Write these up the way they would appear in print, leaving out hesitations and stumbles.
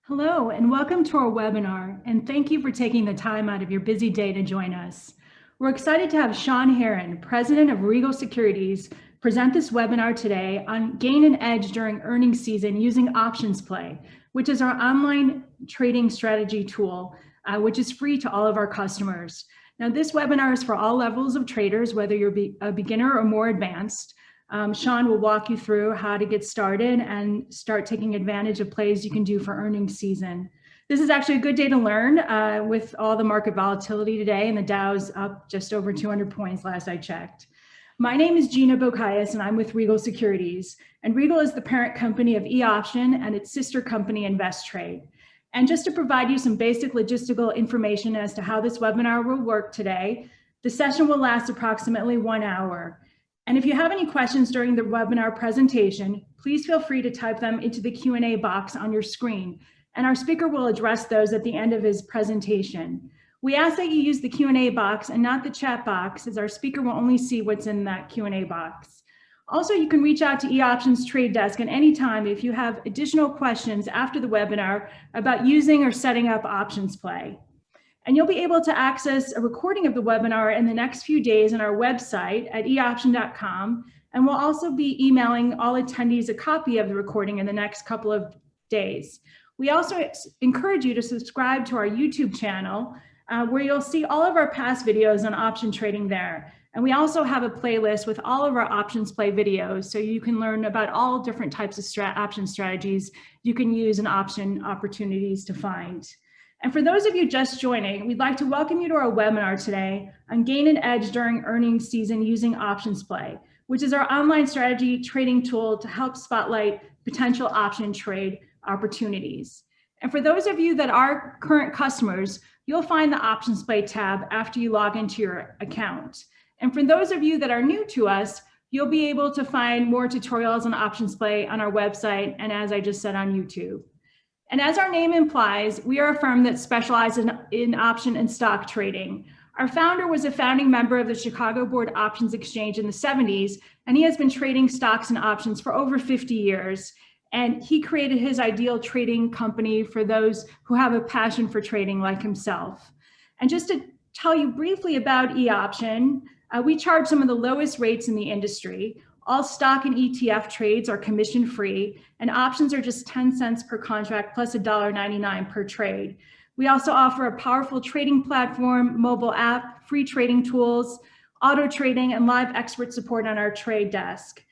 Hello, and welcome to our webinar, and thank you for taking the time out of your busy day to join us. We're excited to have Sean Heron, President of Regal Securities, present this webinar today on Gain an Edge during earnings season using OptionsPlay, which is our online trading strategy tool, which is free to all of our customers. Now, this webinar is for all levels of traders, whether you're a beginner or more advanced. Sean will walk you through how to get started and start taking advantage of plays you can do for earnings season. This is actually a good day to learn with all the market volatility today, and the Dow's up just over 200 points last I checked. My name is Gina Bocayas, and I'm with Regal Securities. And Regal is the parent company of eOption and its sister company InvestTrade. And just to provide you some basic logistical information as to how this webinar will work today, the session will last approximately 1 hour. And if you have any questions during the webinar presentation, please feel free to type them into the Q&A box on your screen, and our speaker will address those at the end of his presentation. We ask that you use the Q&A box and not the chat box, as our speaker will only see what's in that Q&A box. Also, you can reach out to eOption's trade desk at any time if you have additional questions after the webinar about using or setting up OptionsPlay. And you'll be able to access a recording of the webinar in the next few days on our website at eoption.com. And we'll also be emailing all attendees a copy of the recording in the next couple of days. We also encourage you to subscribe to our YouTube channel, where you'll see all of our past videos on option trading there. And we also have a playlist with all of our OptionsPlay videos, so you can learn about all different types of option strategies you can use and option opportunities to find. And for those of you just joining, we'd like to welcome you to our webinar today on Gain an Edge during earnings season using OptionsPlay, which is our online strategy trading tool to help spotlight potential option trade opportunities. And for those of you that are current customers, you'll find the OptionsPlay tab after you log into your account. And for those of you that are new to us, you'll be able to find more tutorials on OptionsPlay on our website and, as I just said, on YouTube. And as our name implies, we are a firm that specializes in option and stock trading. Our founder was a founding member of the Chicago Board Options Exchange in the 70s, and he has been trading stocks and options for over 50 years. And he created his ideal trading company for those who have a passion for trading like himself. And just to tell you briefly about eOption, we charge some of the lowest rates in the industry. All stock and ETF trades are commission free, and options are just 10 cents per contract plus $1.99 per trade. We also offer a powerful trading platform, mobile app, free trading tools, auto trading, and live expert support on our trade desk.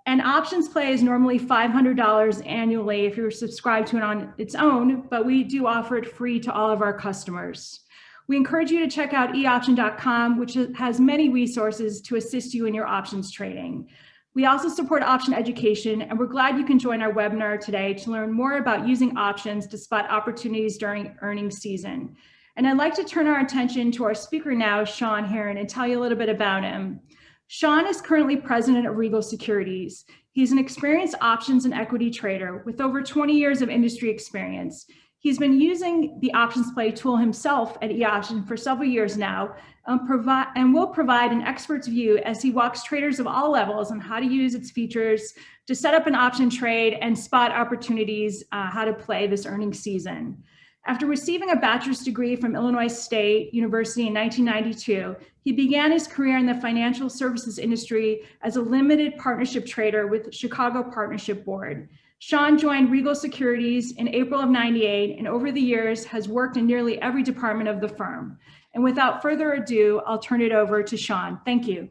And OptionsPlay is normally $500 annually if you're subscribed to it on its own, but we do offer it free to all of our customers. We encourage you to check out eoption.com, which has many resources to assist you in your options trading. We also support option education, and we're glad you can join our webinar today to learn more about using options to spot opportunities during earnings season. And I'd like to turn our attention to our speaker now, Sean Heron, and tell you a little bit about him. Sean is currently president of Regal Securities. He's an experienced options and equity trader with over 20 years of industry experience. He's been using the OptionsPlay tool himself at eOption for several years now, and will provide an expert's view as he walks traders of all levels on how to use its features to set up an option trade and spot opportunities, how to play this earnings season. After receiving a bachelor's degree from Illinois State University in 1992, he began his career in the financial services industry as a limited partnership trader with Chicago Partnership Board. Sean joined Regal Securities in April of '98, and over the years has worked in nearly every department of the firm. And without further ado, I'll turn it over to Sean. Thank you.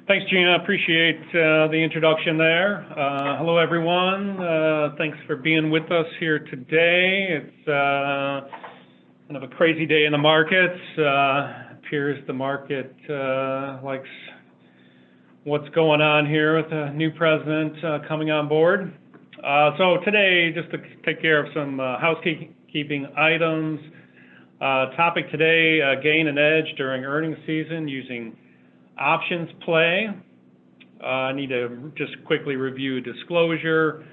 Thanks, Gina. Appreciate the introduction there. Hello, everyone. Thanks for being with us here today. It's kind of a crazy day in the markets. Appears the market likes what's going on here with the new president coming on board. So today, just to take care of some housekeeping items. Topic today, gain an edge during earnings season using OptionsPlay. I need to just quickly review disclosure.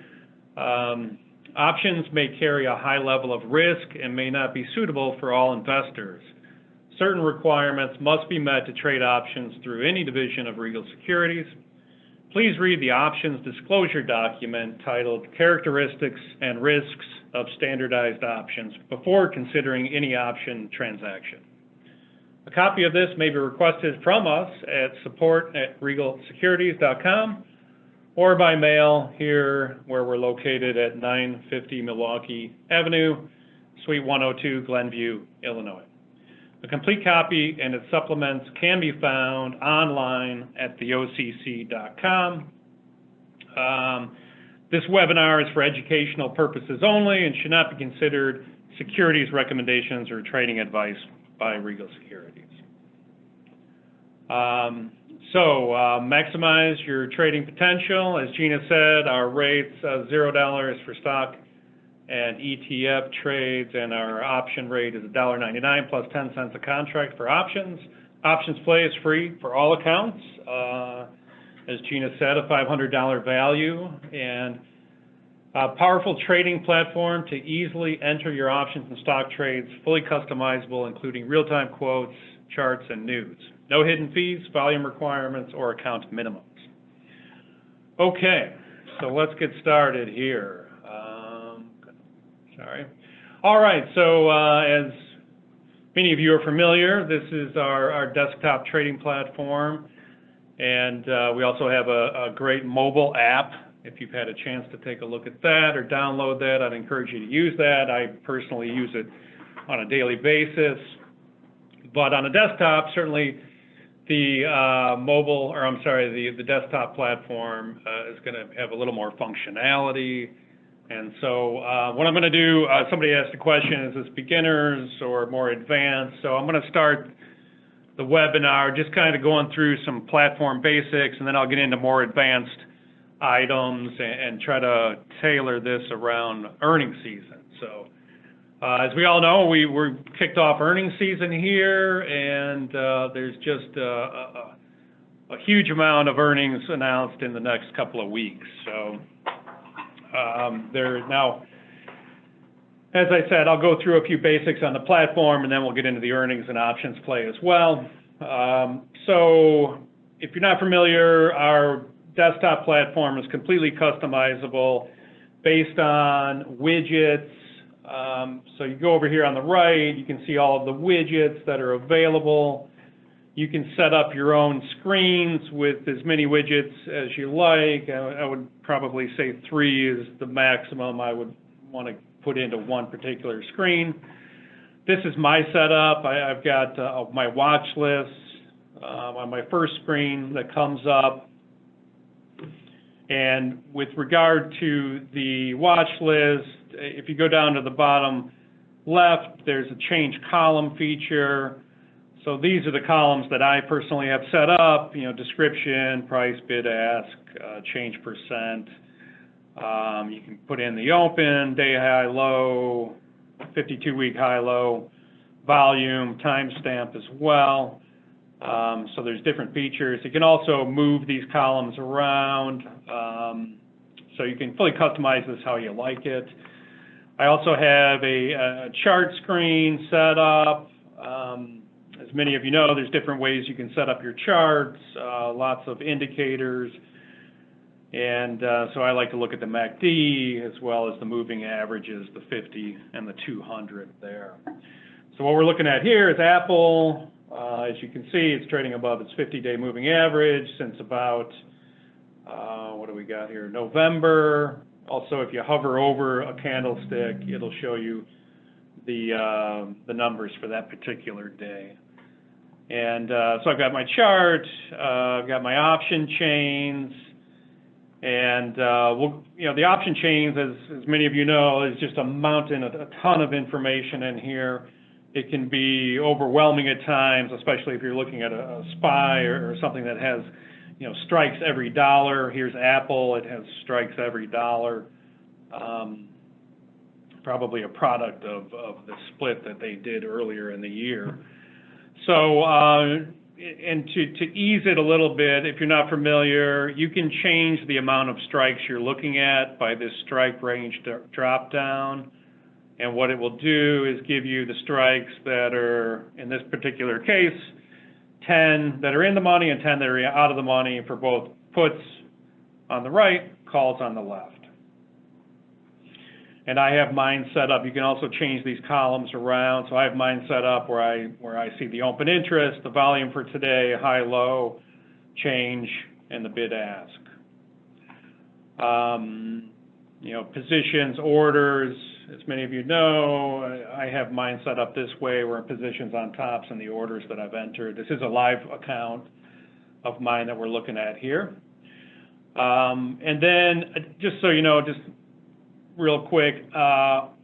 Options may carry a high level of risk and may not be suitable for all investors. Certain requirements must be met to trade options through any division of Regal Securities. please read the options disclosure document titled Characteristics and Risks of Standardized Options before considering any option transaction. A copy of this may be requested from us at support@regalsecurities.com or by mail here where we're located at 950 Milwaukee Avenue, Suite 102, Glenview, Illinois. A complete copy and its supplements can be found online at theocc.com. This webinar is for educational purposes only and should not be considered securities recommendations or trading advice by Regal Securities. Maximize your trading potential. As Gina said, our rates $0 for stock and ETF trades, and our option rate is $1.99 plus 10 cents a contract for options. OptionsPlay is free for all accounts. As Gina said, a $500 value, and a powerful trading platform to easily enter your options and stock trades, fully customizable, including real-time quotes, charts, and news. No hidden fees, volume requirements, or account minimums. Okay, so let's get started here. All right, so as many of you are familiar, this is our desktop trading platform, and we also have a great mobile app. If you've had a chance to take a look at that or download that, I'd encourage you to use that. I personally use it on a daily basis. But on a desktop, certainly the the desktop platform is going to have a little more functionality. And so what I'm going to do, somebody asked a question, is this beginners or more advanced? So I'm going to start the webinar just kind of going through some platform basics, and then I'll get into more advanced items and try to tailor this around earnings season. So as we all know, we're kicked off earnings season here, and there's just a huge amount of earnings announced in the next couple of weeks. So now, as I said, I'll go through a few basics on the platform, and then we'll get into the earnings and options play as well. So if you're not familiar, our desktop platform is completely customizable based on widgets. So you go over here on the right, you can see all of the widgets that are available. You can set up your own screens with as many widgets as you like. I would probably say 3 is the maximum I would want to put into one particular screen. This is my setup. I've got my watch list on my first screen that comes up. And with regard to the watch list, if you go down to the bottom left, there's a change column feature. So these are the columns that I personally have set up, description, price, bid, ask, change percent. You can put in the open, day high, low, 52-week high, low, volume, timestamp as well. So there's different features. You can also move these columns around, so you can fully customize this how you like it. I also have a chart screen set up. As many of you know, there's different ways you can set up your charts, lots of indicators. And so I like to look at the MACD as well as the moving averages, the 50 and the 200 there. So what we're looking at here is Apple. As you can see, it's trading above its 50-day moving average since about, what do we got here, November. Also, if you hover over a candlestick, it'll show you the numbers for that particular day. And so I've got my chart, I've got my option chains, and the option chains, as many of you know, is just a mountain, a ton of information in here. It can be overwhelming at times, especially if you're looking at a SPY or something that has, strikes every dollar. Here's Apple, it has strikes every dollar. Probably a product of the split that they did earlier in the year. So, and to ease it a little bit, if you're not familiar, you can change the amount of strikes you're looking at by this strike range drop down. And what it will do is give you the strikes that are, in this particular case, 10 that are in the money and 10 that are out of the money for both puts on the right, calls on the left. And I have mine set up. You can also change these columns around. So I have mine set up where I see the open interest, the volume for today, high, low, change, and the bid ask. You know, positions, orders, as many of you know, I have mine set up this way where positions on tops and the orders that I've entered. This is a live account of mine that we're looking at here. And then, just so you know, just real quick,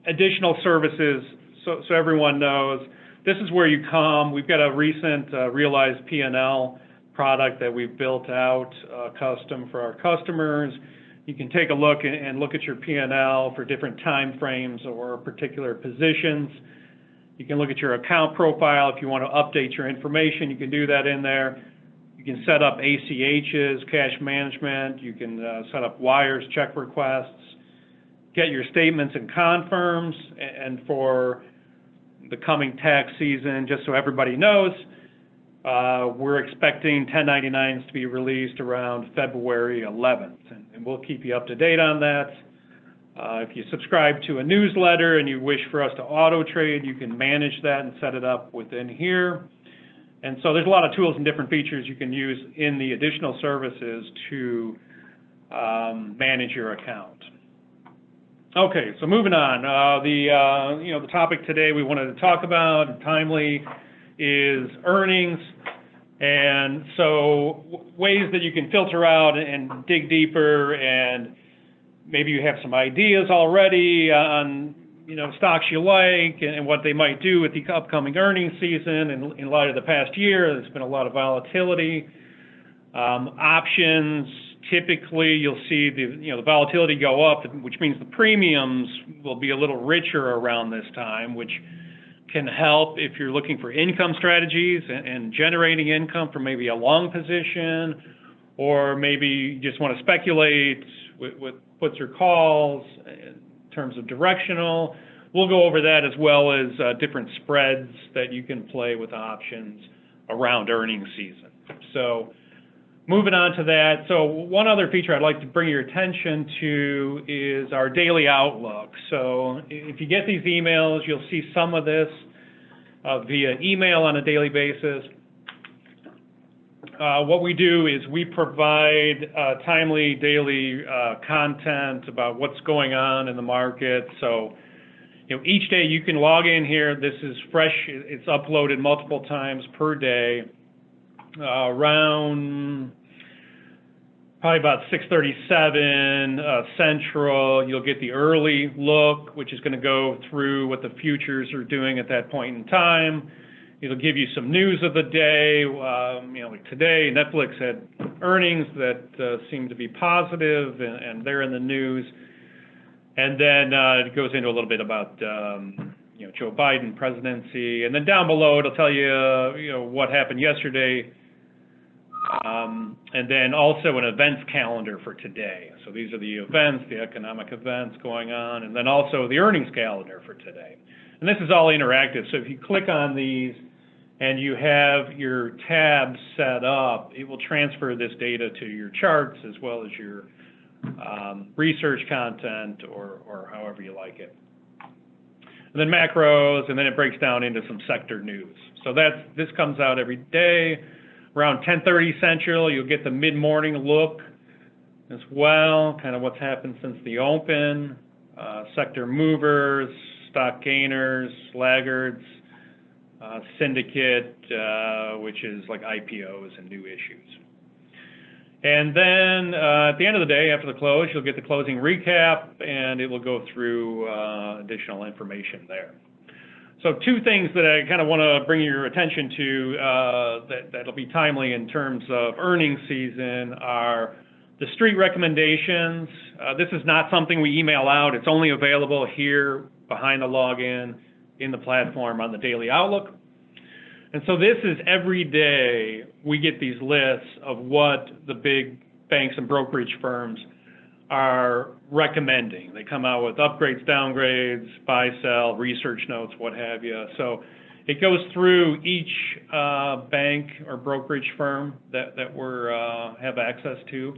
additional services, so everyone knows, this is where you come. We've got a recent realized P&L product that we've built out custom for our customers. You can take a look and look at your P&L for different time frames or particular positions. You can look at your account profile. If you want to update your information, you can do that in there. You can set up ACHs, cash management. You can set up wires, check requests, get your statements and confirms. And for the coming tax season, just so everybody knows, we're expecting 1099s to be released around February 11th, and we'll keep you up to date on that. If you subscribe to a newsletter and you wish for us to auto trade, you can manage that and set it up within here. And so there's a lot of tools and different features you can use in the additional services to manage your account. Okay, so moving on. The topic today we wanted to talk about, timely, is earnings. And so ways that you can filter out and dig deeper, and maybe you have some ideas already on stocks you like and what they might do with the upcoming earnings season. And in light of the past year, there's been a lot of volatility. Options, typically you'll see the volatility go up, which means the premiums will be a little richer around this time, which can help if you're looking for income strategies and generating income from maybe a long position, or maybe you just want to speculate with puts or calls in terms of directional. We'll go over that, as well as different spreads that you can play with options around earnings season. So moving on to that, so one other feature I'd like to bring your attention to is our daily outlook. So if you get these emails, you'll see some of this via email on a daily basis. What we do is we provide timely daily content about what's going on in the market. So each day you can log in here. This is fresh. It's uploaded multiple times per day. Around probably about 6:37 Central, you'll get the early look, which is going to go through what the futures are doing at that point in time. It'll give you some news of the day. Like today, Netflix had earnings that seem to be positive, and they're in the news. And then it goes into a little bit about Joe Biden presidency, and then down below it'll tell you what happened yesterday. And then also an events calendar for today. So these are the events, the economic events going on, and then also the earnings calendar for today. And this is all interactive. So if you click on these and you have your tabs set up, it will transfer this data to your charts as well as your research content, or however you like it. And then macros, and then it breaks down into some sector news. So this comes out every day. Around 10:30 Central, you'll get the mid-morning look as well, kind of what's happened since the open, sector movers, stock gainers, laggards, syndicate, which is like IPOs and new issues. And then at the end of the day, after the close, you'll get the closing recap, and it will go through additional information there. So two things that I kind of want to bring your attention to that'll be timely in terms of earnings season are the street recommendations. This is not something we email out. It's only available here behind the login in the platform on the Daily Outlook. And so this is every day we get these lists of what the big banks and brokerage firms are recommending. They come out with upgrades, downgrades, buy, sell, research notes, what have you. So it goes through each bank or brokerage firm that we have access to.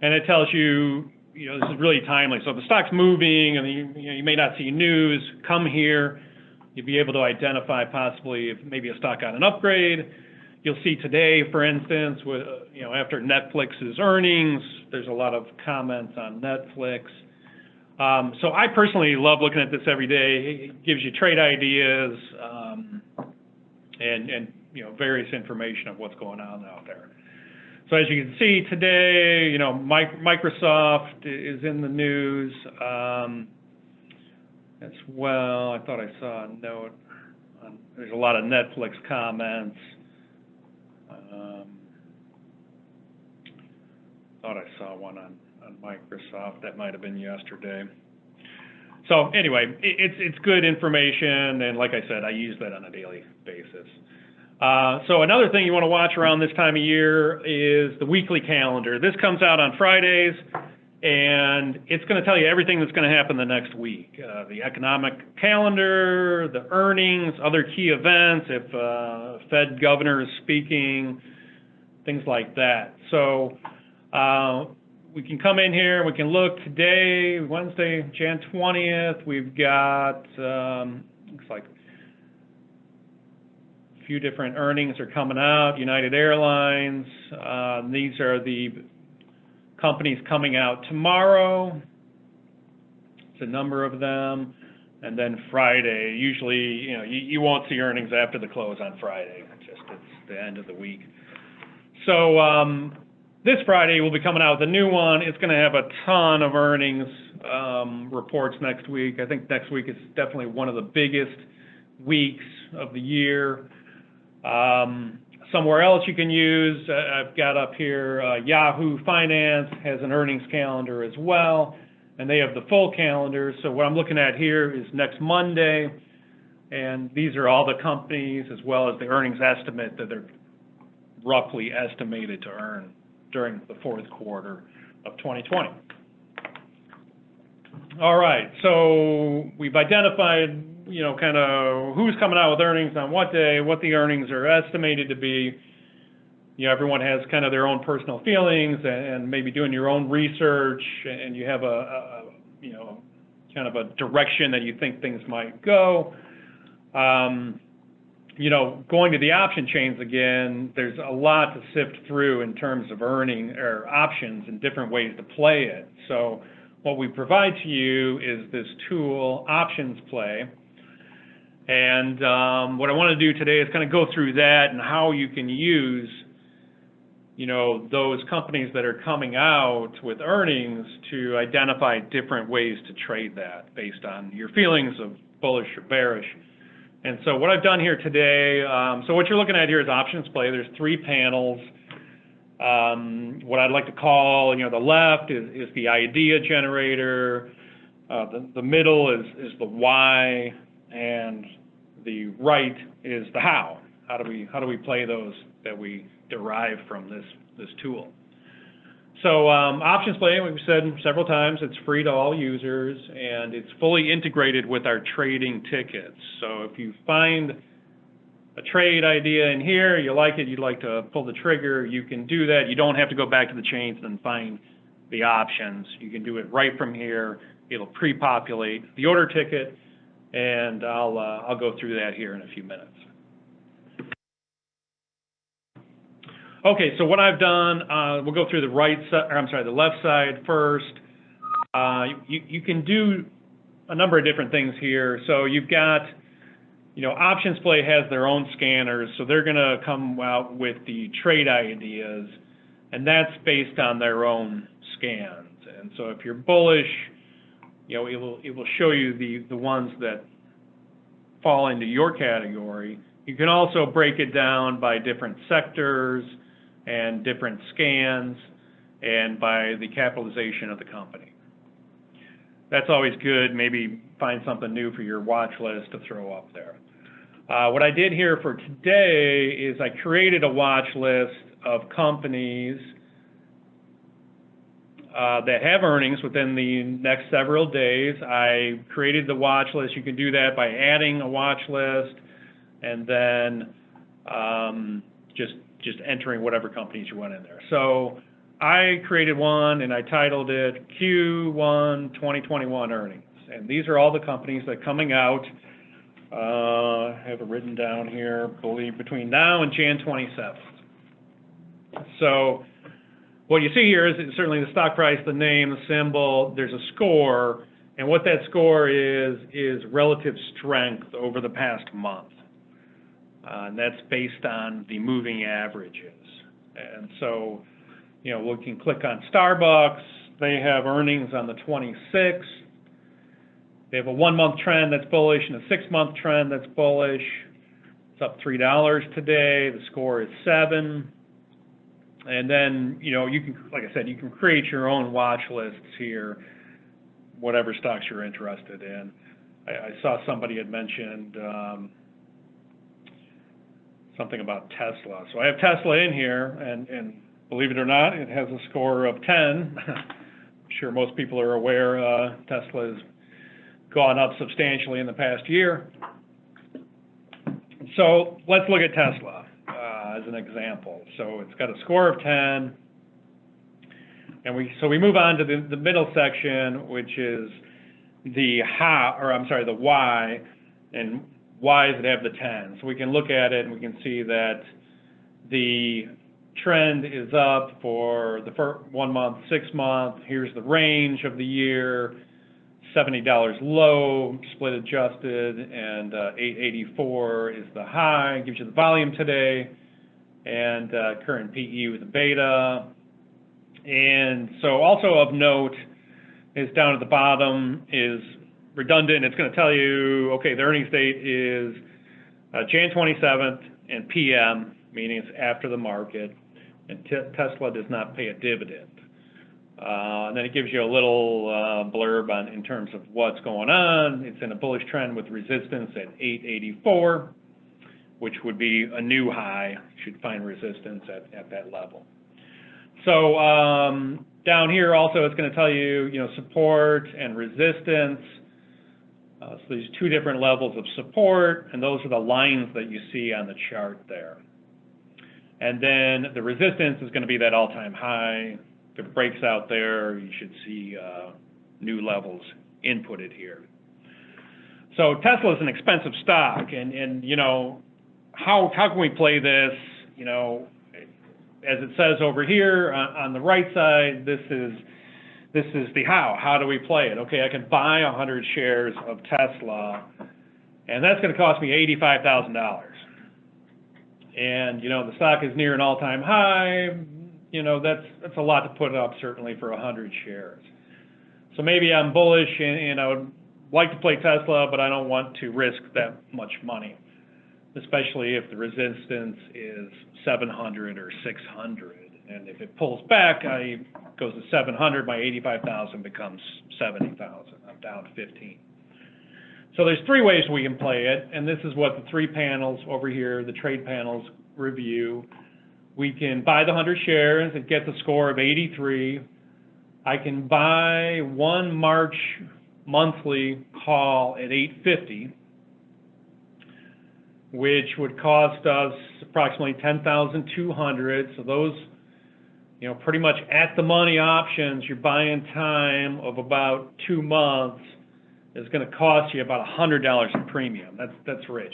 and it tells you, this is really timely. So if the stock's moving and you may not see news, come here. You'll be able to identify possibly if maybe a stock got an upgrade. You'll see today, for instance, with, after Netflix's earnings, there's a lot of comments on Netflix. So I personally love looking at this every day. It gives you trade ideas and various information of what's going on out there. So as you can see today, Microsoft is in the news as well. I thought I saw a note. There's a lot of Netflix comments. Thought I saw one on Microsoft. That might have been yesterday. So anyway, it's good information, and like I said, I use that on a daily basis. So another thing you want to watch around this time of year is the weekly calendar. This comes out on Fridays, and it's going to tell you everything that's going to happen the next week. The economic calendar, the earnings, other key events, if Fed governor is speaking, things like that. So we can come in here, we can look today, Wednesday, Jan 20th, we've got, looks like a few different earnings are coming out. United Airlines, these are the companies coming out tomorrow. It's a number of them. And then Friday, usually, you won't see earnings after the close on Friday. It's the end of the week. So this Friday we'll be coming out with a new one. It's going to have a ton of earnings reports next week. I think next week is definitely one of the biggest weeks of the year. Somewhere else you can use, I've got up here, Yahoo Finance has an earnings calendar as well, and they have the full calendar. So what I'm looking at here is next Monday, and these are all the companies as well as the earnings estimate that they're roughly estimated to earn during the fourth quarter of 2020. All right, so we've identified kind of who's coming out with earnings on what day, what the earnings are estimated to be. Everyone has kind of their own personal feelings and maybe doing your own research, and you have a kind of a direction that you think things might go. Going to the option chains again, there's a lot to sift through in terms of earning or options and different ways to play it. So what we provide to you is this tool, OptionsPlay. And what I want to do today is kind of go through that and how you can use, those companies that are coming out with earnings to identify different ways to trade that based on your feelings of bullish or bearish. And so what I've done here today, so what you're looking at here is OptionsPlay. There's 3 panels. What I'd like to call, the left is the idea generator. The middle is the why, and the right is the how. How do we play those that we derive from this tool? So OptionsPlay, we've said several times, it's free to all users, and it's fully integrated with our trading tickets. So if you find a trade idea in here, you like it, you'd like to pull the trigger, you can do that. You don't have to go back to the chains and find the options. You can do it right from here. It'll pre-populate the order ticket, and I'll go through that here in a few minutes. Okay, so what I've done, we'll go through the the left side first. You can do a number of different things here. So you've got, OptionsPlay has their own scanners, so they're going to come out with the trade ideas, and that's based on their own scans. And so if you're bullish, it will show you the ones that fall into your category. You can also break it down by different sectors and different scans and by the capitalization of the company. That's always good. Maybe find something new for your watch list to throw up there. What I did here for today is I created a watch list of companies that have earnings within the next several days. I created the watch list. You can do that by adding a watch list and then just entering whatever companies you want in there. So I created one and I titled it Q1 2021 Earnings. And these are all the companies that are coming out. I have it written down here, I believe between now and Jan 27th. So what you see here is certainly the stock price, the name, the symbol, there's a score, and what that score is relative strength over the past month. And that's based on the moving averages. And so, you know, we can click on Starbucks. They have earnings on the 26th. They have a 1-month trend that's bullish and a 6-month trend that's bullish. It's up $3 today. The score is 7. And then, you know, you can, like I said, you can create your own watch lists here, whatever stocks you're interested in. I saw somebody had mentioned something about Tesla. So I have Tesla in here, and believe it or not, it has a score of 10. I'm sure most people are aware Tesla has gone up substantially in the past year. So let's look at Tesla as an example. So it's got a score of 10, and we move on to the middle section, which is the the why, and why does it have the 10? So we can look at it and we can see that the trend is up for the first 1 month, 6 month. Here's the range of the year. $70 low, split adjusted, and 884 is the high. Gives you the volume today, and current PE with the beta. And so also of note is down at the bottom is redundant. It's going to tell you, okay, the earnings date is Jan 27th and PM, meaning it's after the market, and Tesla does not pay a dividend. And then it gives you a little blurb on in terms of what's going on. It's in a bullish trend with resistance at 884, which would be a new high. Should find resistance at that level. So down here also it's going to tell you, you know, support and resistance. So there's 2 different levels of support, and those are the lines that you see on the chart there. And then the resistance is going to be that all-time high. If it breaks out there, you should see new levels inputted here. So Tesla is an expensive stock, and you know, how can we play this? You know, as it says over here on the right side, this is the how. How do we play it? Okay, I can buy 100 shares of Tesla, and that's going to cost me $85,000. And you know, the stock is near an all-time high. You know, that's a lot to put up, certainly, for 100 shares. So maybe I'm bullish and I would like to play Tesla, but I don't want to risk that much money, especially if the resistance is 700 or 600. And if it pulls back, goes to 700, my 85,000 becomes 70,000. I'm down 15. So there's 3 ways we can play it, and this is what the 3 panels over here, the trade panels, review. We can buy the 100 shares and get the score of 83. I can buy 1 March monthly call at 850, which would cost us approximately $10,200. So those, you know, pretty much at the money options, you're buying time of about 2 months, is going to cost you about $100 in premium. That's rich.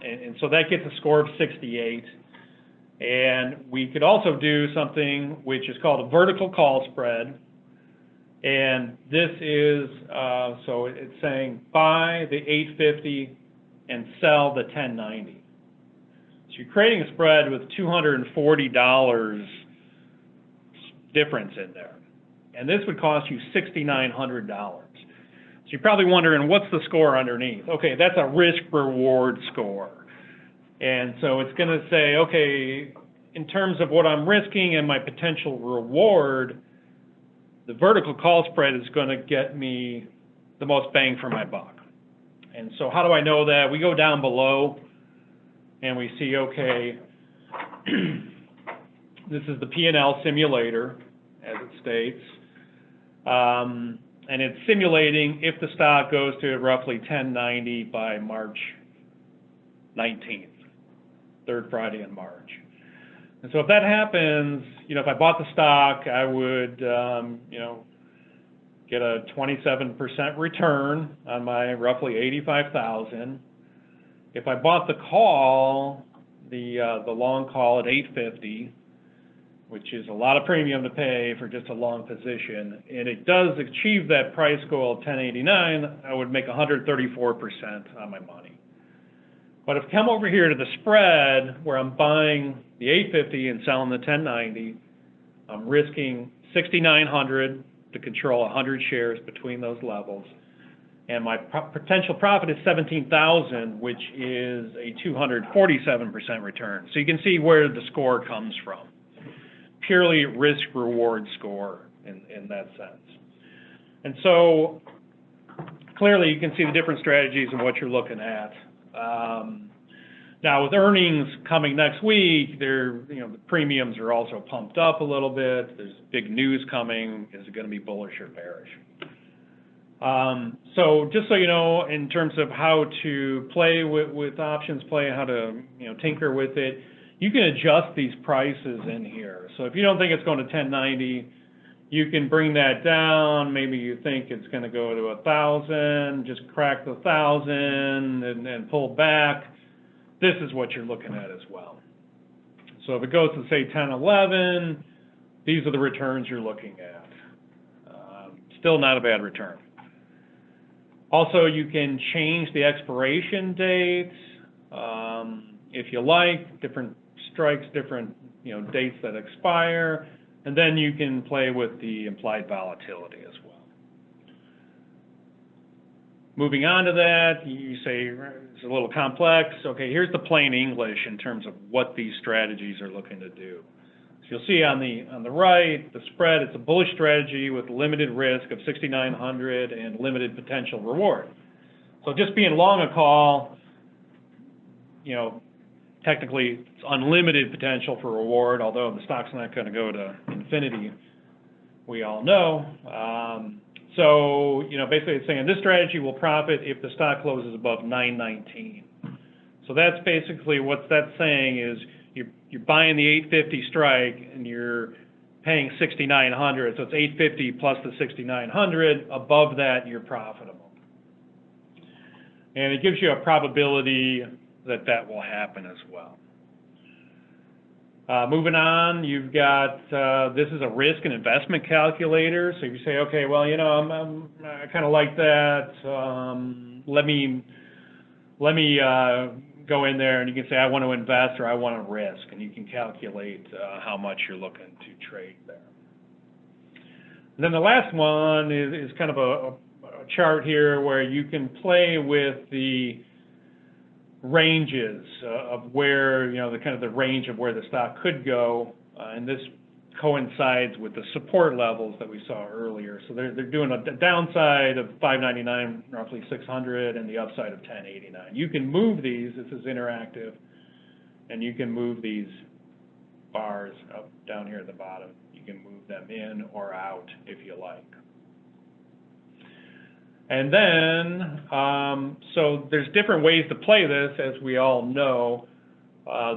And so that gets a score of 68. And we could also do something which is called a vertical call spread. And this is, so it's saying buy the 850 and sell the 1090. So you're creating a spread with $240 difference in there. And this would cost you $6,900. So you're probably wondering, what's the score underneath? Okay, that's a risk-reward score. And so it's going to say, okay, in terms of what I'm risking and my potential reward, the vertical call spread is going to get me the most bang for my buck. And so how do I know that? We go down below and we see, okay, this is the P&L simulator, as it states. And it's simulating if the stock goes to roughly 1090 by March 19th, 3rd Friday in March. And so if that happens, if I bought the stock, I would, get a 27% return on my roughly 85,000. If I bought the call, the long call at 850, which is a lot of premium to pay for just a long position, and it does achieve that price goal of 1089, I would make 134% on my money. But if I come over here to the spread, where I'm buying the 850 and selling the 1090, I'm risking 6,900 to control 100 shares between those levels. And my potential profit is 17,000, which is a 247% return. So you can see where the score comes from. Purely risk-reward score in that sense. And so clearly you can see the different strategies and what you're looking at. Now with earnings coming next week, the premiums are also pumped up a little bit. There's big news coming. Is it going to be bullish or bearish? So just so you know, in terms of how to play with OptionsPlay, how to tinker with it, you can adjust these prices in here. So if you don't think it's going to 1090, you can bring that down. Maybe you think it's going to go to 1,000, just crack the 1,000 and pull back. This is what you're looking at as well. So if it goes to say 1011, these are the returns you're looking at. Still not a bad return. Also, you can change the expiration date if you like, different strikes, different dates that expire, and then you can play with the implied volatility as well. Moving on to that, you say it's a little complex. Okay, here's the plain English in terms of what these strategies are looking to do. So you'll see on the right, the spread, it's a bullish strategy with limited risk of 6,900 and limited potential reward. So just being long a call, technically it's unlimited potential for reward, although the stock's not going to go to infinity, we all know. So basically it's saying this strategy will profit if the stock closes above 919. So that's basically what that's saying is you're buying the 850 strike and you're paying 6,900. So it's 850 plus the 6,900. Above that, you're profitable. And it gives you a probability that will happen as well. Moving on, you've got, this is a risk and investment calculator. So you say, okay, well, I kind of like that. Let me go in there and you can say, I want to invest or I want to risk. And you can calculate how much you're looking to trade there. And then the last one is kind of a chart here where you can play with the ranges of where, the range of where the stock could go, and this coincides with the support levels that we saw earlier. So they're doing a downside of 599, roughly 600, and the upside of 1089. You can move these, this is interactive, and you can move these bars up down here at the bottom. You can move them in or out if you like. And then, so there's different ways to play this, as we all know.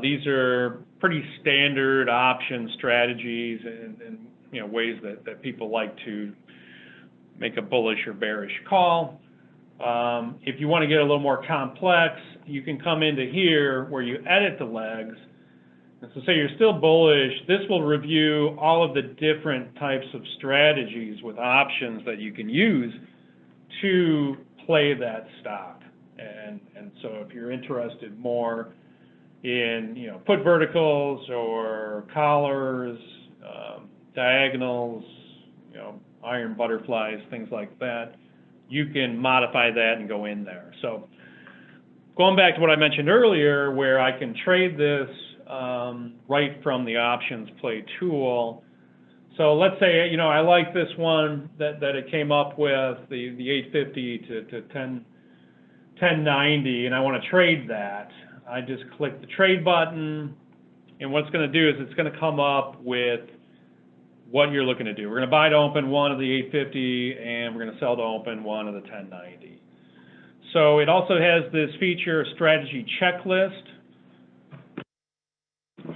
These are pretty standard option strategies and ways that people like to make a bullish or bearish call. If you want to get a little more complex, you can come into here where you edit the legs. And so say you're still bullish, this will review all of the different types of strategies with options that you can use to play that stock. And so if you're interested more in put verticals or collars, diagonals, iron butterflies, things like that, you can modify that and go in there. So going back to what I mentioned earlier, where I can trade this right from the OptionsPlay tool. So let's say, I like this one that it came up with, the 850 to 1090, and I want to trade that. I just click the trade button, and what's going to do is it's going to come up with what you're looking to do. We're going to buy to open one of the 850, and we're going to sell to open one of the 1090. So it also has this feature, strategy checklist.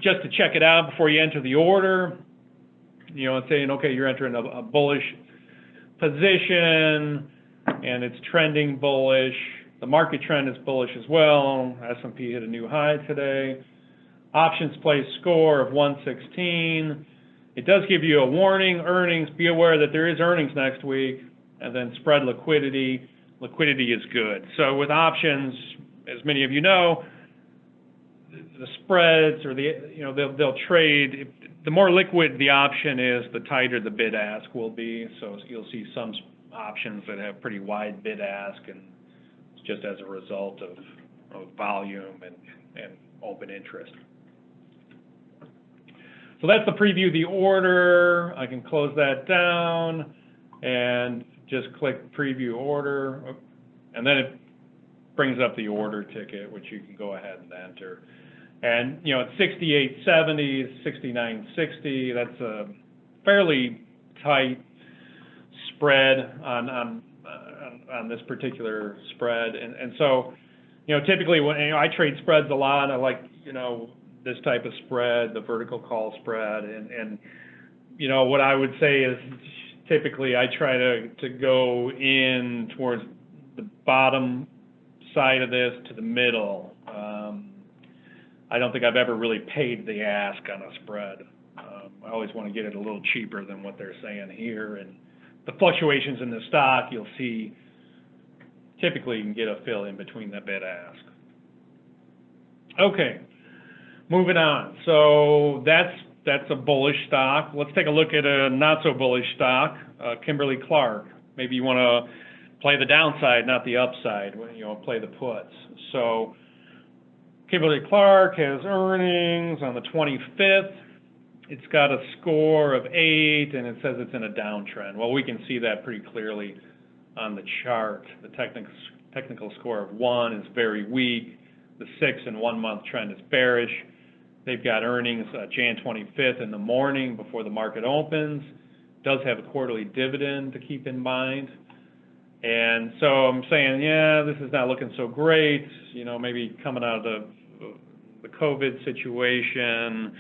just to check it out before you enter the order, you know, it's saying, okay, you're entering a bullish position, and it's trending bullish. The market trend is bullish as well. S&P hit a new high today. OptionsPlay score of 116. It does give you a warning, earnings. Be aware that there is earnings next week. And then spread liquidity. Liquidity is good. So with options, as many of you know, the spreads or they'll trade. The more liquid the option is, the tighter the bid ask will be. So you'll see some options that have pretty wide bid ask, and it's just as a result of volume and open interest. So that's the preview of the order. I can close that down and just click preview order, and then it brings up the order ticket, which you can go ahead and enter. And you know, it's 68.70, 69.60. That's a fairly tight spread on this particular spread, and so you know, typically when I trade spreads a lot, I like this type of spread, the vertical call spread, and you know, what I would say is typically I try to go in towards the bottom side of this to the middle. I don't think I've ever really paid the ask on a spread. I always want to get it a little cheaper than what they're saying here, and the fluctuations in the stock, you'll see typically you can get a fill in between the bid ask. Okay, moving on. So that's a bullish stock. Let's take a look at a not so bullish stock, Kimberly-Clark. Maybe you want to play the downside, not the upside. Play the puts. So Kimberly-Clark has earnings on the 25th. It's got a score of 8, and it says it's in a downtrend. Well, we can see that pretty clearly on the chart. The technical score of 1 is very weak. The 6 and 1 month trend is bearish. They've got earnings Jan 25th in the morning before the market opens. Does have a quarterly dividend to keep in mind. And so I'm saying, yeah, this is not looking so great. Maybe coming out of the COVID situation,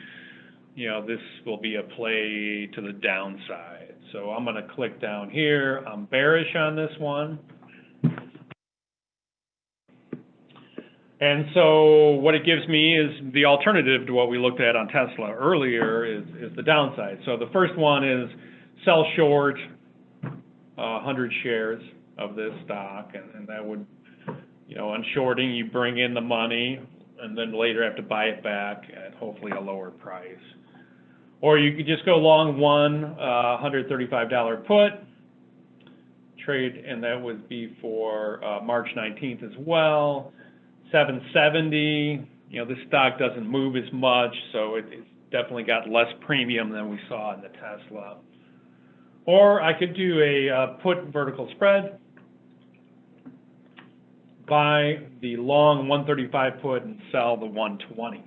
this will be a play to the downside. So I'm going to click down here. I'm bearish on this one. And so what it gives me is the alternative to what we looked at on Tesla earlier is the downside. So the first one is sell short 100 shares of this stock, and that would, on shorting, you bring in the money and then later have to buy it back at hopefully a lower price. Or you could just go long one $135 put trade, and that would be for March 19th as well. 770, this stock doesn't move as much, so it's definitely got less premium than we saw in the Tesla. Or I could do a put vertical spread, buy the long 135 put and sell the 120.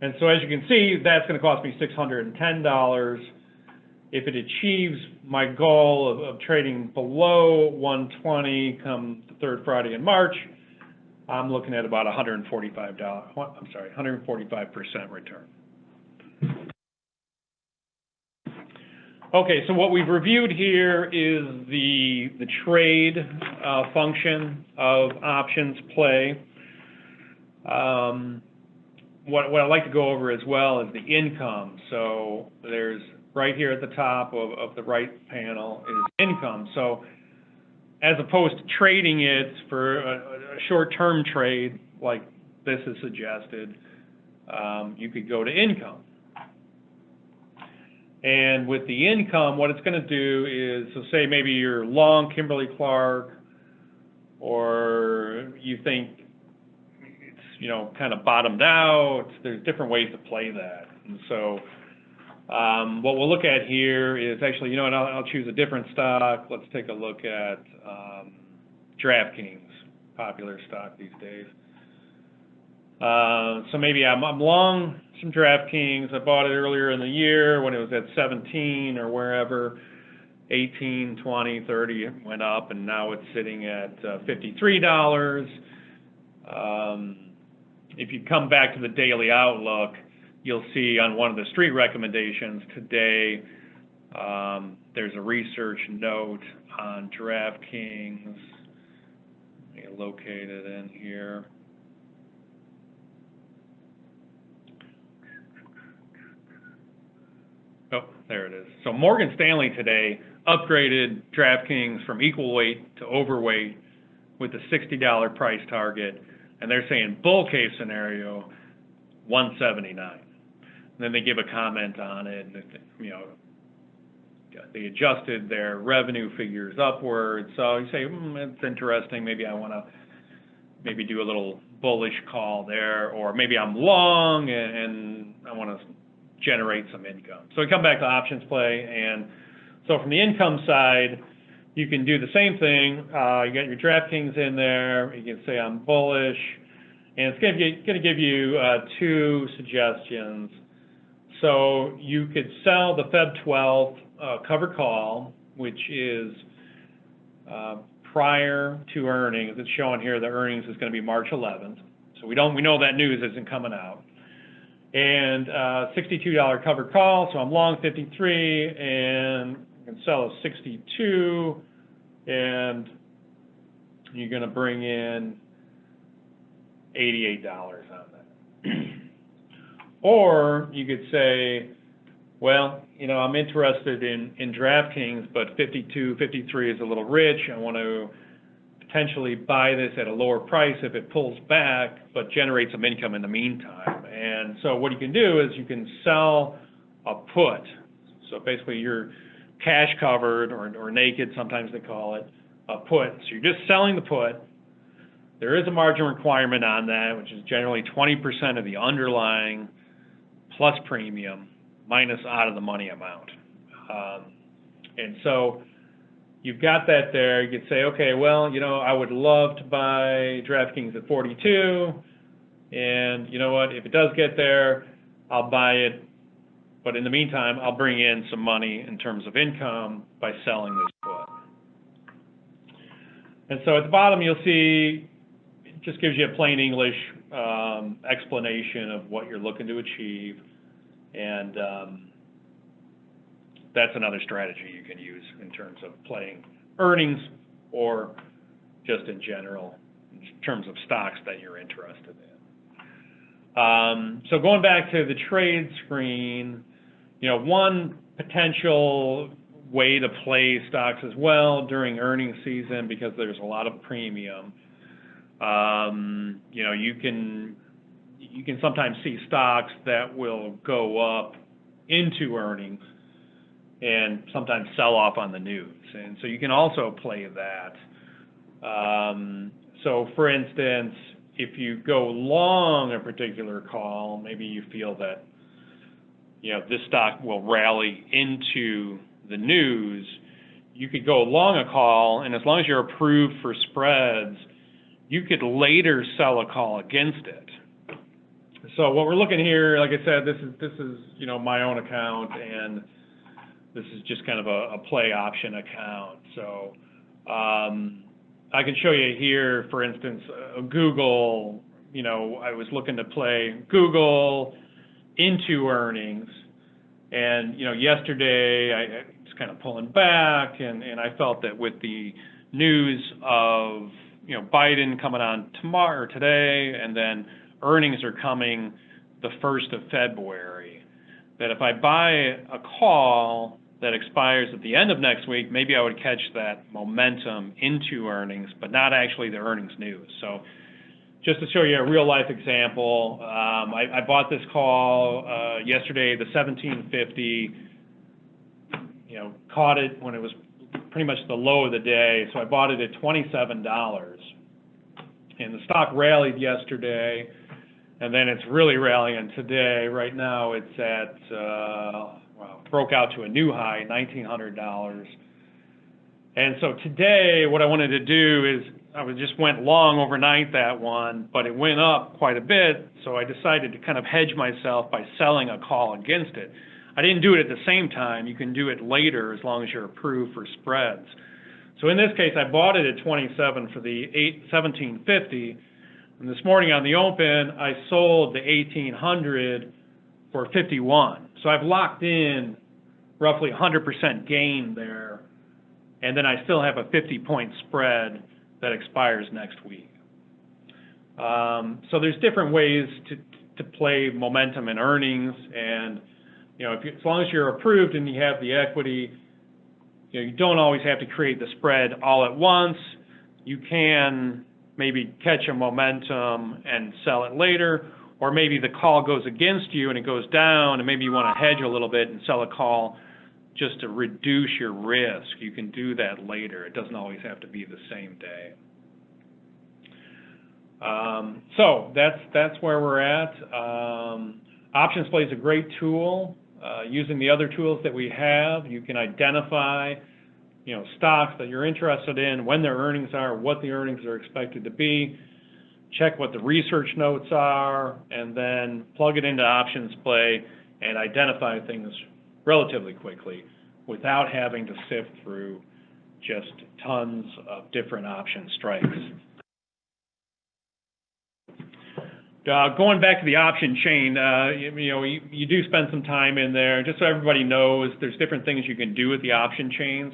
And so as you can see, that's going to cost me $610. If it achieves my goal of trading below 120 come the third Friday in March, I'm looking at about $145. I'm sorry, 145% return. Okay, so what we've reviewed here is the trade function of OptionsPlay. What I'd like to go over as well is the income. So there's right here at the top of the right panel is income. So as opposed to trading it for a short-term trade like this is suggested, you could go to income. And with the income, what it's going to do is, so say maybe you're long Kimberly-Clark, or you think it's kind of bottomed out. There's different ways to play that. And so what we'll look at here is actually, and I'll choose a different stock. Let's take a look at Draftkings, popular stock these days. So maybe I'm long some Draftkings. I bought it earlier in the year when it was at 17 or wherever, 18, 20, 30, it went up, and now it's sitting at $53. if you come back to the daily outlook, you'll see on one of the street recommendations today, there's a research note on Draftkings. Let me locate it in here. Oh, there it is. So Morgan Stanley today upgraded Draftkings from equal weight to overweight with a $60 price target, and they're saying bull case scenario, 179. And then they give a comment on it, and they adjusted their revenue figures upwards. So you say, it's interesting. Maybe I want to do a little bullish call there, or maybe I'm long and I want to generate some income. So we come back to OptionsPlay, and so from the income side, you can do the same thing. You got your Draftkings in there. You can say I'm bullish, and it's going to give you two suggestions. So you could sell the Feb 12th covered call, which is prior to earnings. It's showing here the earnings is going to be March 11th. So we know that news isn't coming out. And $62 covered call, so I'm long 53, and I can sell a 62, and you're going to bring in $88 on that. Or you could say, well, I'm interested in Draftkings, but 52, 53 is a little rich. I want to potentially buy this at a lower price if it pulls back, but generate some income in the meantime. And so what you can do is you can sell a put. So basically you're cash covered or naked, sometimes they call it, a put. So you're just selling the put. There is a margin requirement on that, which is generally 20% of the underlying plus premium minus out of the money amount. And so you've got that there. You could say, okay, well, I would love to buy Draftkings at 42, and you know what? If it does get there, I'll buy it. But in the meantime, I'll bring in some money in terms of income by selling this put. And so at the bottom, you'll see it just gives you a plain English explanation of what you're looking to achieve, and that's another strategy you can use in terms of playing earnings or just in general in terms of stocks that you're interested in. So going back to the trade screen, one potential way to play stocks as well during earnings season, because there's a lot of premium, you can sometimes see stocks that will go up into earnings and sometimes sell off on the news. And so you can also play that. So for instance, if you go long a particular call, maybe you feel that, this stock will rally into the news, you could go long a call, and as long as you're approved for spreads, you could later sell a call against it. So what we're looking here, like I said, this is my own account, and this is just kind of a play option account. So I can show you here, for instance, Google. I was looking to play Google into earnings, and yesterday I was kind of pulling back, and I felt that with the news of Biden coming on tomorrow or today, and then earnings are coming the 1st of February, that if I buy a call that expires at the end of next week, maybe I would catch that momentum into earnings, but not actually the earnings news. So just to show you a real life example, I bought this call yesterday, the 1750, caught it when it was pretty much the low of the day, so I bought it at $27. And the stock rallied yesterday, and then it's really rallying today. Right now it's at, broke out to a new high, $1,900. And so today, what I wanted to do is, I just went long overnight that one, but it went up quite a bit, so I decided to kind of hedge myself by selling a call against it. I didn't do it at the same time. You can do it later as long as you're approved for spreads. So in this case, I bought it at 27 for the 1750, And this morning on the open, I sold the 1800 for 51. So I've locked in roughly 100% gain there, and then I still have a 50-point spread that expires next week. So there's different ways to play momentum and earnings, and as long as you're approved and you have the equity, you don't always have to create the spread all at once. You can maybe catch a momentum and sell it later, or maybe the call goes against you and it goes down, and maybe you want to hedge a little bit and sell a call just to reduce your risk. You can do that later. It doesn't always have to be the same day. So that's where we're at. OptionsPlay is a great tool. Using the other tools that we have, you can identify stocks that you're interested in, when their earnings are, what the earnings are expected to be, check what the research notes are, and then plug it into OptionsPlay and identify things relatively quickly without having to sift through just tons of different option strikes. Going back to the option chain, you do spend some time in there. Just so everybody knows, there's different things you can do with the option chains.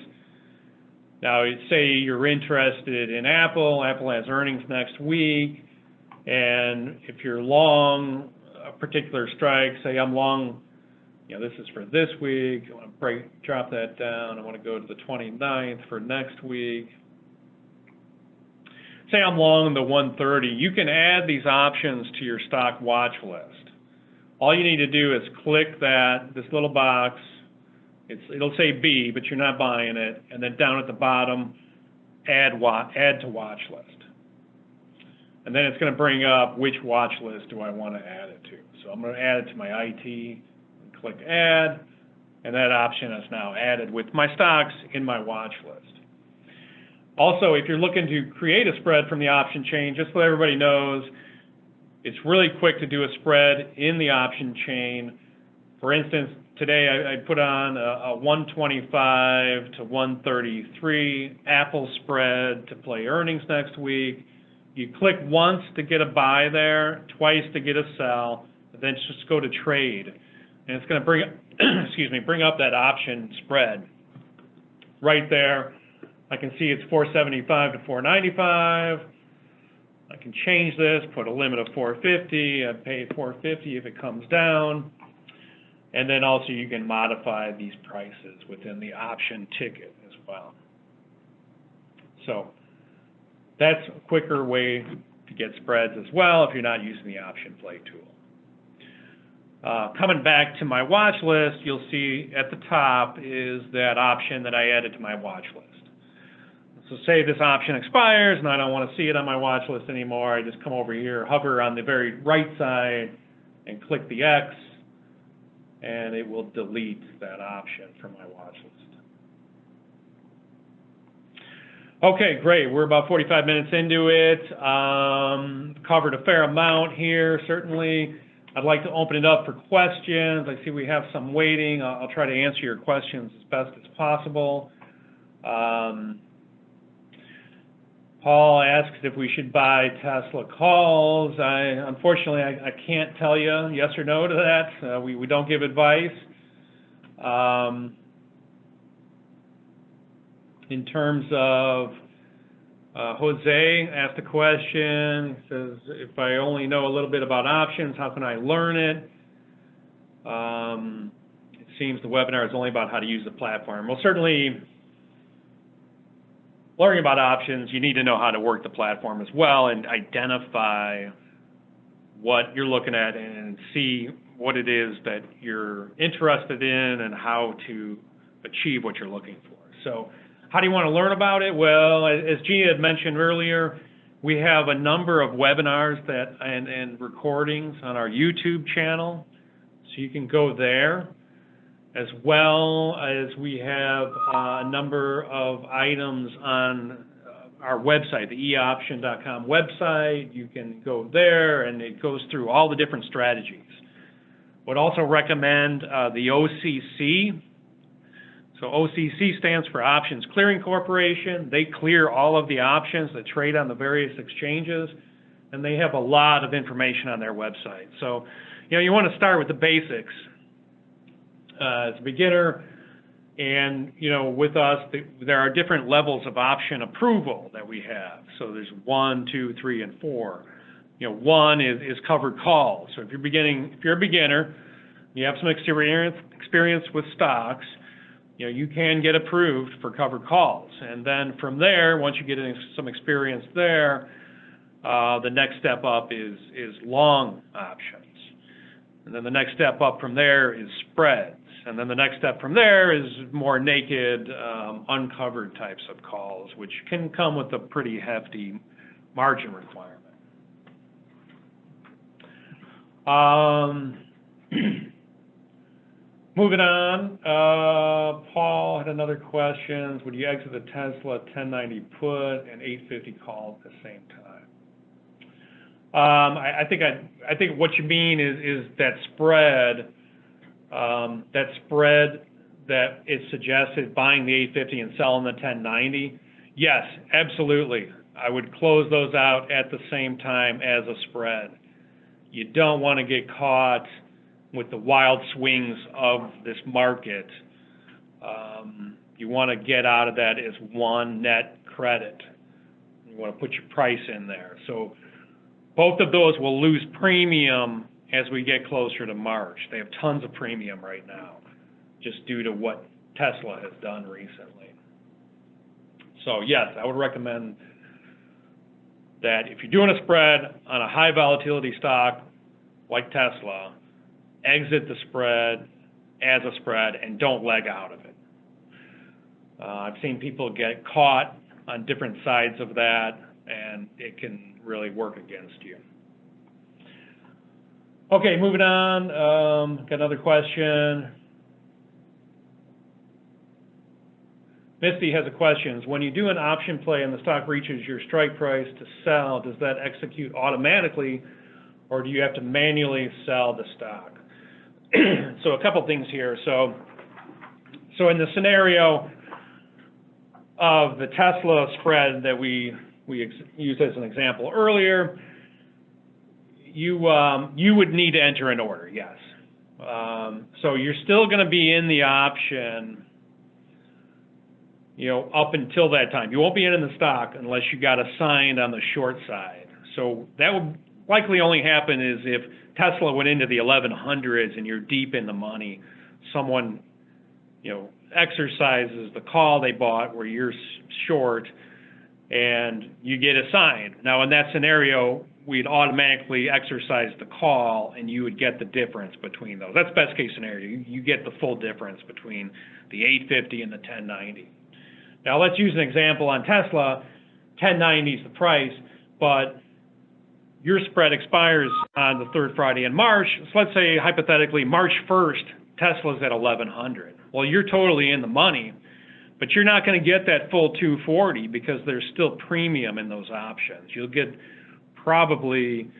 Now, say you're interested in Apple. Apple has earnings next week, and if you're long a particular strike, say I'm long, this is for this week. I want to drop that down. I want to go to the 29th for next week. Say I'm long in the 130, you can add these options to your stock watch list. All you need to do is click this little box. It'll say B, but you're not buying it. And then down at the bottom, add to watch list. And then it's going to bring up which watch list do I want to add it to. So I'm going to add it to my IT, and click add, and that option is now added with my stocks in my watch list. Also, if you're looking to create a spread from the option chain, just so everybody knows, it's really quick to do a spread in the option chain. For instance, today I put on a 125 to 133 Apple spread to play earnings next week. You click once to get a buy there, twice to get a sell, and then just go to trade. And it's going to bring up that option spread right there. I can see it's 475 to 495. I can change this, put a limit of 450. I pay 450 if it comes down. And then also you can modify these prices within the option ticket as well. So that's a quicker way to get spreads as well if you're not using the OptionPlay tool. Coming back to my watch list, you'll see at the top is that option that I added to my watch list. So say this option expires and I don't want to see it on my watch list anymore. I just come over here, hover on the very right side, and click the X, and it will delete that option from my watch list. Okay, great. We're about 45 minutes into it. Covered a fair amount here, certainly. I'd like to open it up for questions. I see we have some waiting. I'll try to answer your questions as best as possible. Paul asks if we should buy Tesla calls. Unfortunately, I can't tell you yes or no to that. We don't give advice. In terms of Jose asked a question. He says, if I only know a little bit about options, how can I learn it? It seems the webinar is only about how to use the platform. Well, certainly, learning about options, you need to know how to work the platform as well and identify what you're looking at and see what it is that you're interested in and how to achieve what you're looking for. So how do you want to learn about it? Well, as Gia had mentioned earlier, we have a number of webinars and recordings on our YouTube channel, so you can go there, as well as we have a number of items on our website, the eoption.com website. You can go there, and it goes through all the different strategies. Would also recommend the OCC. So OCC stands for Options Clearing Corporation. They clear all of the options that trade on the various exchanges. and they have a lot of information on their website. So, you want to start with the basics. As a beginner, and, with us, there are different levels of option approval that we have. So there's 1, 2, 3, and 4. 1 is covered calls. So if you're a beginner, you have some experience with stocks, you can get approved for covered calls. And then from there, once you get some experience there, the next step up is long options. And then the next step up from there is spreads. And then the next step from there is more naked, uncovered types of calls, which can come with a pretty hefty margin requirement. Moving on, Paul had another question. Would you exit the Tesla 1090 put and 850 call at the same time? I think what you mean is that spread. That spread that is suggested, buying the 850 and selling the 1090. Yes, absolutely. I would close those out at the same time as a spread. You don't want to get caught with the wild swings of this market. You want to get out of that as one net credit. You want to put your price in there. So both of those will lose premium as we get closer to March. They have tons of premium right now, just due to what Tesla has done recently. So yes, I would recommend that if you're doing a spread on a high volatility stock like Tesla, exit the spread as a spread and don't leg out of it. I've seen people get caught on different sides of that, and it can really work against you. Okay, moving on. Got another question. Misty has a question. When you do an option play and the stock reaches your strike price to sell, does that execute automatically, or do you have to manually sell the stock? So a couple things here. So in the scenario of the Tesla spread that we used as an example earlier, you would need to enter an order, yes. So you're still going to be in the option, up until that time. You won't be in the stock unless you got assigned on the short side. So that would likely only happen is if Tesla went into the 1100s and you're deep in the money. Someone, exercises the call they bought where you're short, and you get assigned. Now, in that scenario, we'd automatically exercise the call, and you would get the difference between those. That's best case scenario. You get the full difference between the 850 and the 1090. Now, let's use an example on Tesla. 1090 is the price, but your spread expires on the third Friday in March. So let's say, hypothetically, March 1st, Tesla's at 1100. Well, you're totally in the money, but you're not going to get that full 240 because there's still premium in those options. You'll get probably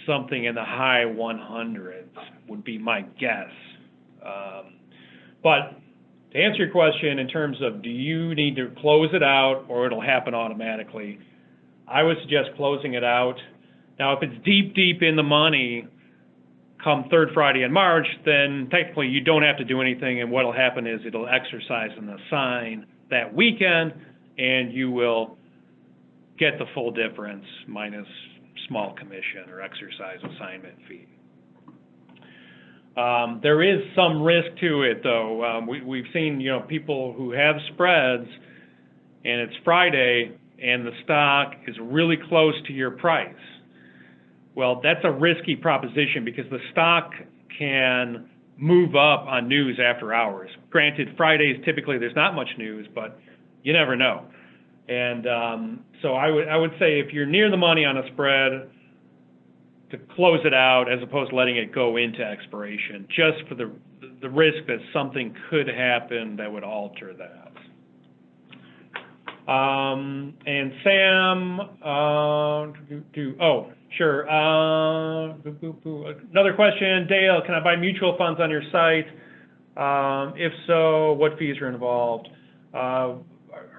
something in the high 100s would be my guess. But to answer your question in terms of do you need to close it out or it'll happen automatically, I would suggest closing it out. Now, if it's deep, deep in the money come third Friday in March, then technically you don't have to do anything, and what will happen is it'll exercise and assign that weekend, and you will get the full difference minus small commission or exercise assignment fee. There is some risk to it, though. We've seen, people who have spreads, and it's Friday, and the stock is really close to your price. Well, that's a risky proposition because the stock can move up on news after hours. Granted, Fridays, typically there's not much news, but you never know. And so I would say if you're near the money on a spread, to close it out as opposed to letting it go into expiration, just for the risk that something could happen that would alter that. And Sam, sure. Another question, Dale, can I buy mutual funds on your site? If so, what fees are involved? Our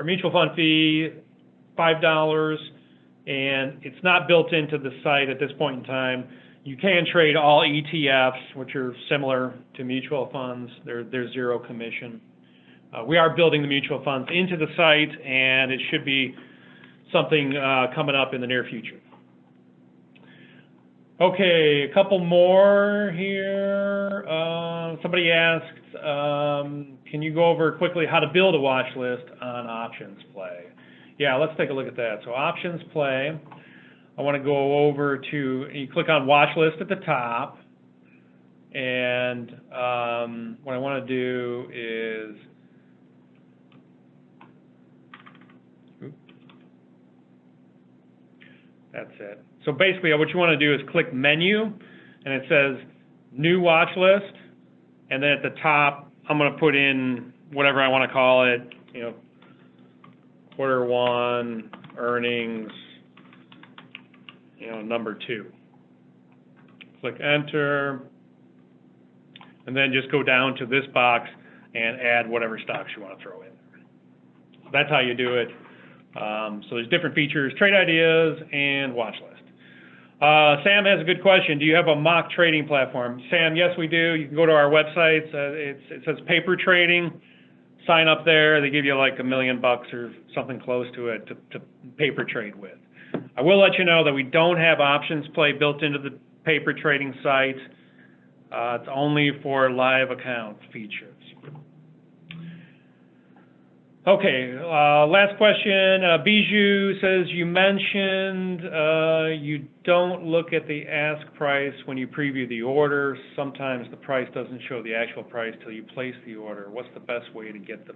mutual fund fee, $5. and it's not built into the site at this point in time. You can trade all ETFs, which are similar to mutual funds. They're zero commission. We are building the mutual funds into the site, and it should be something coming up in the near future. Okay, a couple more here. Somebody asked, can you go over quickly how to build a watch list on OptionsPlay? Yeah, let's take a look at that. So OptionsPlay, I want to go over to, you click on watch list at the top, and what I want to do is, that's it. So basically what you want to do is click menu, and it says new watch list, and then at the top I'm going to put in whatever I want to call it, you know, Q1 earnings, you know, number 2. Click enter, and then just go down to this box and add whatever stocks you want to throw in there. So that's how you do it. So there's different features, trade ideas, and watch list. Sam has a good question. Do you have a mock trading platform? Sam, yes, we do. You can go to our website. It says paper trading. Sign up there. They give you like $1 million or something close to it to paper trade with. I will let you know that we don't have OptionsPlay built into the paper trading site. It's only for live account features. Okay, last question. Bijou says, you mentioned you don't look at the ask price when you preview the order. Sometimes the price doesn't show the actual price till you place the order. What's the best way to get the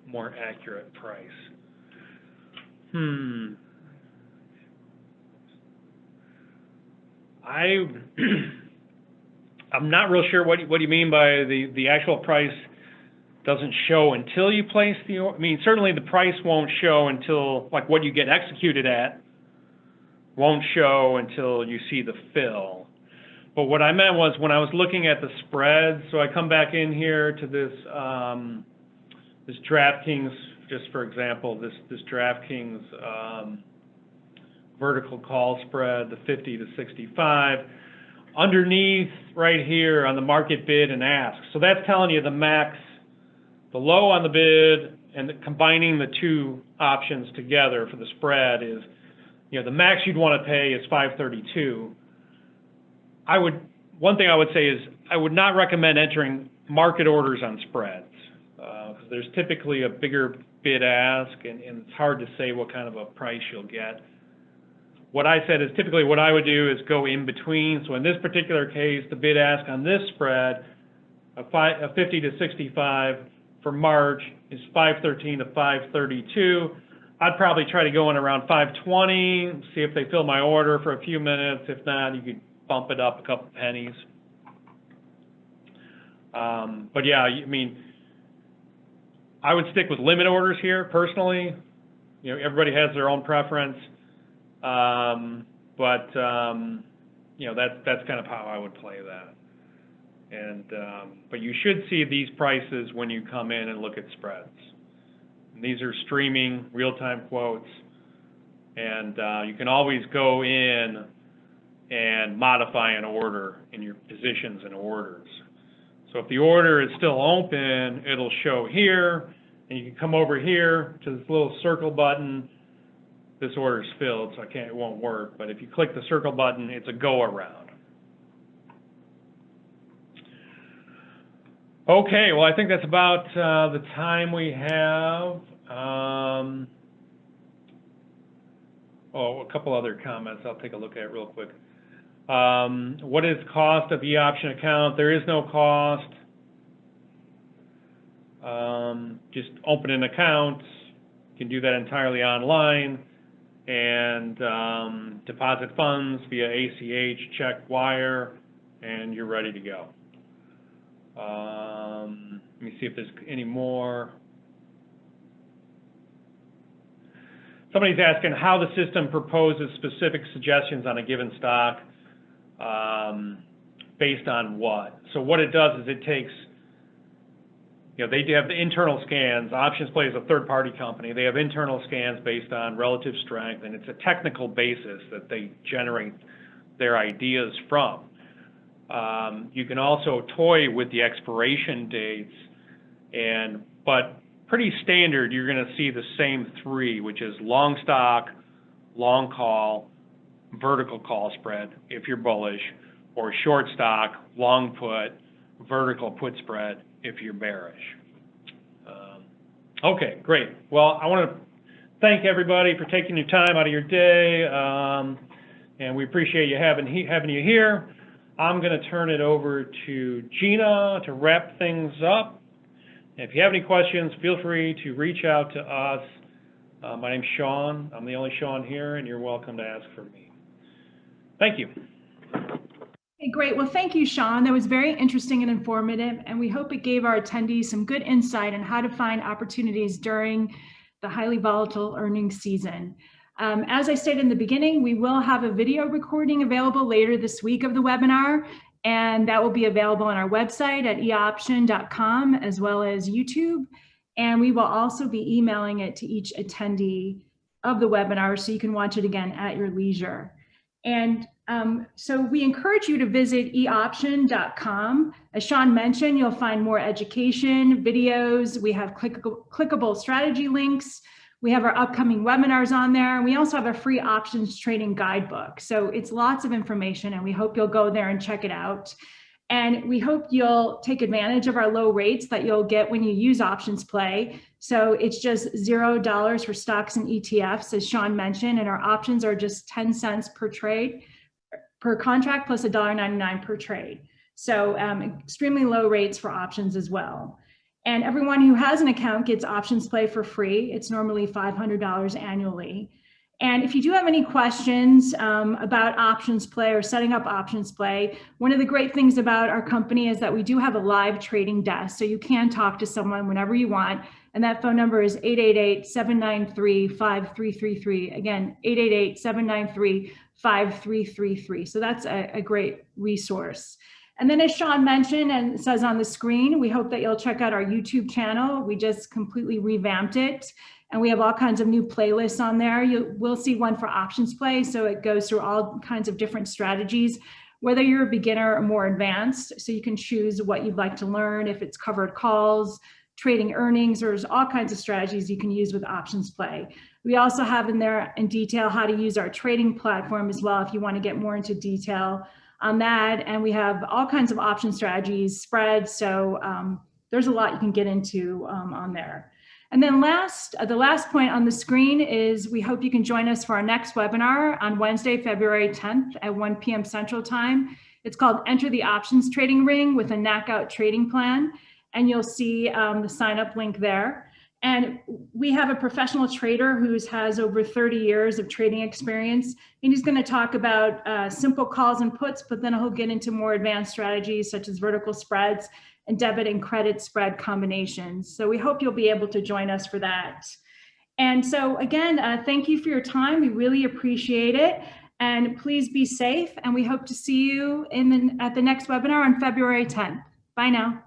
more accurate price? I'm not real sure what you mean by the actual price doesn't show until you place the order. I mean, certainly the price won't show until, like, what you get executed at won't show until you see the fill. But what I meant was when I was looking at the spreads, so I come back in here to this this Draftkings, just for example, this Draftkings vertical call spread, the 50 to 65. Underneath right here on the market bid and ask. So that's telling you the max, the low on the bid, and combining the two options together for the spread is, you know, the max you'd want to pay is 532. One thing I would say is I would not recommend entering market orders on spreads because there's typically a bigger bid ask, and it's hard to say what kind of a price you'll get. What I said is typically what I would do is go in between. So in this particular case, the bid ask on this spread, a 50 to 65 for March is 513 to 532. I'd probably try to go in around 520, see if they fill my order for a few minutes. If not, you could bump it up a couple pennies. But yeah, I mean, I would stick with limit orders here personally. You know, everybody has their own preference. You know, that's kind of how I would play that. And but you should see these prices when you come in and look at spreads. And these are streaming real-time quotes, and you can always go in and modify an order in your positions and orders. So if the order is still open, it'll show here, and you can come over here to this little circle button. This order's filled, so it won't work. But if you click the circle button, it's a go around. Okay, well, I think that's about the time we have. A couple other comments I'll take a look at real quick. What is the cost of the option account? There is no cost. Just open an account. You can do that entirely online. And deposit funds via ACH, check, wire, and you're ready to go. Let me see if there's any more. Somebody's asking how the system proposes specific suggestions on a given stock based on what. So what it does is it takes they do have the internal scans. OptionsPlay is a third-party company. They have internal scans based on relative strength, and it's a technical basis that they generate their ideas from. You can also toy with the expiration dates, but pretty standard, you're going to see the same three, which is long stock, long call, vertical call spread if you're bullish, or short stock, long put, vertical put spread if you're bearish. Okay, great. Well, I want to thank everybody for taking your time out of your day, and we appreciate you having you here. I'm going to turn it over to Gina to wrap things up. If you have any questions, feel free to reach out to us. My name's Sean. I'm the only Sean here, and you're welcome to ask for me. Thank you. Okay, great. Well, thank you, Sean. That was very interesting and informative, and we hope it gave our attendees some good insight on how to find opportunities during the highly volatile earnings season. As I stated in the beginning, we will have a video recording available later this week of the webinar, and that will be available on our website at eoption.com as well as YouTube. And we will also be emailing it to each attendee of the webinar so you can watch it again at your leisure. And so we encourage you to visit eoption.com. As Sean mentioned, you'll find more education, videos. We have clickable strategy links. We have our upcoming webinars on there. And we also have a free options trading guidebook. So it's lots of information, and we hope you'll go there and check it out. And we hope you'll take advantage of our low rates that you'll get when you use OptionsPlay. So it's just $0 for stocks and ETFs, as Sean mentioned, and our options are just 10 cents per trade, per contract, plus $1.99 per trade. So extremely low rates for options as well. And everyone who has an account gets OptionsPlay for free. It's normally $500 annually. And if you do have any questions about OptionsPlay or setting up OptionsPlay, one of the great things about our company is that we do have a live trading desk. So you can talk to someone whenever you want. And that phone number is 888-793-5333. Again, 888-793-5333. So that's a great resource. And then as Sean mentioned and it says on the screen, we hope that you'll check out our YouTube channel. We just completely revamped it. And we have all kinds of new playlists on there. You will see one for OptionsPlay. So it goes through all kinds of different strategies, whether you're a beginner or more advanced. So you can choose what you'd like to learn, if it's covered calls, trading earnings, or there's all kinds of strategies you can use with OptionsPlay. We also have in there in detail how to use our trading platform as well, if you want to get more into detail on that. And we have all kinds of option strategies, spreads. So there's a lot you can get into on there. And then the last point on the screen is we hope you can join us for our next webinar on Wednesday, February 10th at 1 p.m. Central Time. It's called Enter the Options Trading Ring with a Knockout Trading Plan. And you'll see the sign up link there. And we have a professional trader who has over 30 years of trading experience. And he's going to talk about simple calls and puts, but then he'll get into more advanced strategies such as vertical spreads and debit and credit spread combinations. So we hope you'll be able to join us for that. And so again, thank you for your time. We really appreciate it. And please be safe. And we hope to see you at the next webinar on February 10th. Bye now.